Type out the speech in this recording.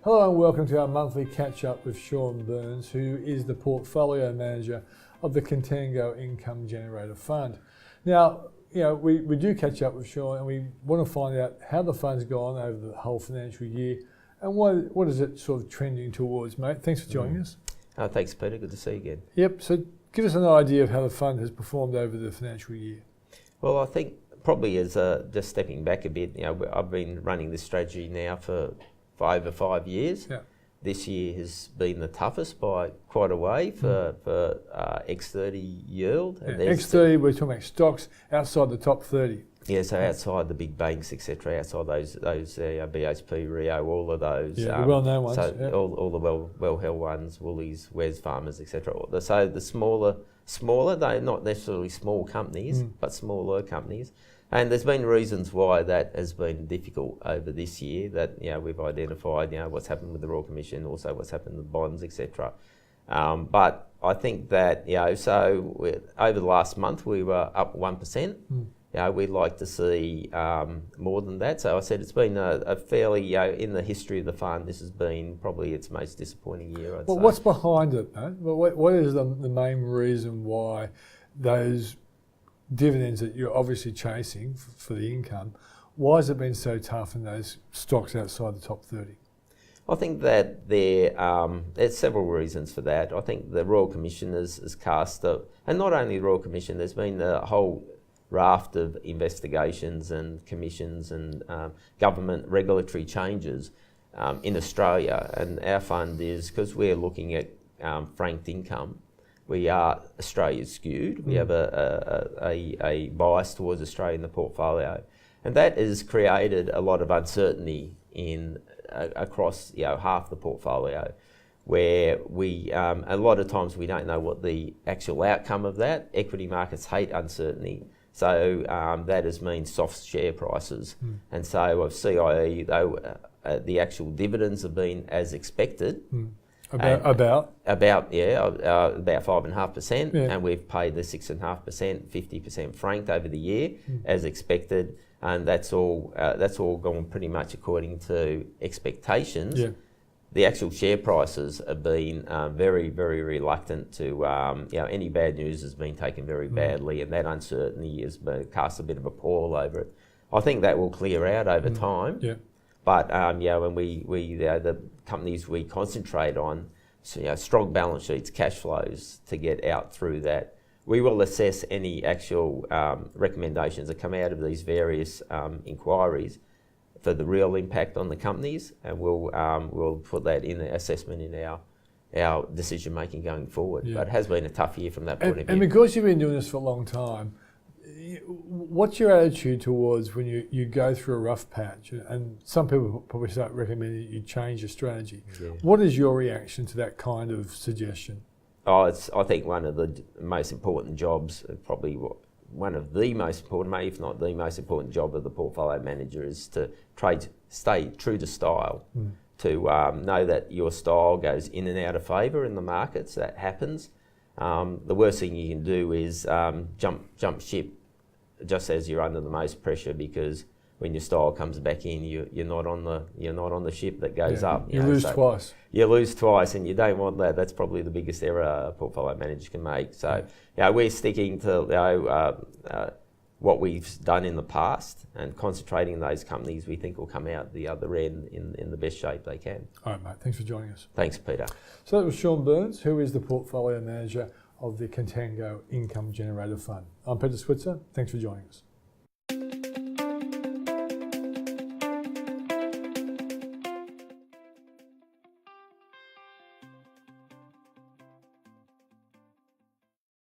Hello and welcome to our monthly catch-up with Shawn Burns, who is the portfolio manager of the Contango Income Generator Fund. Now, we do catch up with Shawn and we want to find out how the fund's gone over the whole financial year and what is it sort of trending towards, mate. Thanks for joining us. Thanks, Peter. Good to see you again. Yep, so give us an idea of how the fund has performed over the financial year. Well, I think probably as just stepping back a bit, I've been running this strategy now for over 5 years. Yeah. This year has been the toughest by quite a way for X30 yield. Yeah, X30, we're talking about stocks outside the top 30. Yeah, so outside the big banks, etc., outside those BHP, Rio, all of those. Yeah, the well-known ones. So yeah. all the well-held ones, Woolies, Wes Farmers, etc. So the smaller, they're not necessarily small companies, but smaller companies. And there's been reasons why that has been difficult over this year that we've identified what's happened with the Royal Commission, also what's happened with bonds, etc. But I think that over the last month we were up 1%. We'd like to see more than that. So I said it's been a fairly in the history of the fund, this has been probably its most disappointing year. I'd say. What's behind it, mate? What is the main reason why those dividends that you're obviously chasing for the income, why has it been so tough in those stocks outside the top 30? I think that there's several reasons for that. I think the Royal Commission has cast and not only the Royal Commission, there's been a whole raft of investigations and commissions and government regulatory changes in Australia, and our fund is, because we're looking at franked income, we are Australia skewed. We have a bias towards Australia in the portfolio, and that has created a lot of uncertainty across half the portfolio, where we a lot of times we don't know what the actual outcome of that. Equity markets hate uncertainty, so that has meant soft share prices, and so of CIE though the actual dividends have been as expected. About 5.5%, and we've paid the 6.5%, 50% franked over the year as expected, and that's all gone pretty much according to expectations. Yeah. The actual share prices have been very, very reluctant to. Any bad news has been taken very badly, and that uncertainty has cast a bit of a pall over it. I think that will clear out over time. Yeah. But when the companies we concentrate on, strong balance sheets, cash flows to get out through that. We will assess any actual recommendations that come out of these various inquiries for the real impact on the companies, and we'll put that in the assessment in our decision making going forward. Yeah. But it has been a tough year from that point of view. And because you've been doing this for a long time, what's your attitude towards when you go through a rough patch, and some people probably start recommending you change your strategy? Yeah. What is your reaction to that kind of suggestion? I think one of the most important jobs, probably one of the most important, if not the most important job of the portfolio manager, is to stay true to style, to know that your style goes in and out of favour in the markets. That happens. The worst thing you can do is jump ship just as you're under the most pressure, because when your style comes back in, you're not on the ship that goes up. You lose twice. You lose twice, and you don't want that. That's probably the biggest error a portfolio manager can make. So we're sticking to what we've done in the past and concentrating on those companies we think will come out the other end in the best shape they can. All right, mate. Thanks for joining us. Thanks, Peter. So that was Shawn Burns, who is the portfolio manager of the Contango Income Generator Fund. I'm Peter Switzer. Thanks for joining us.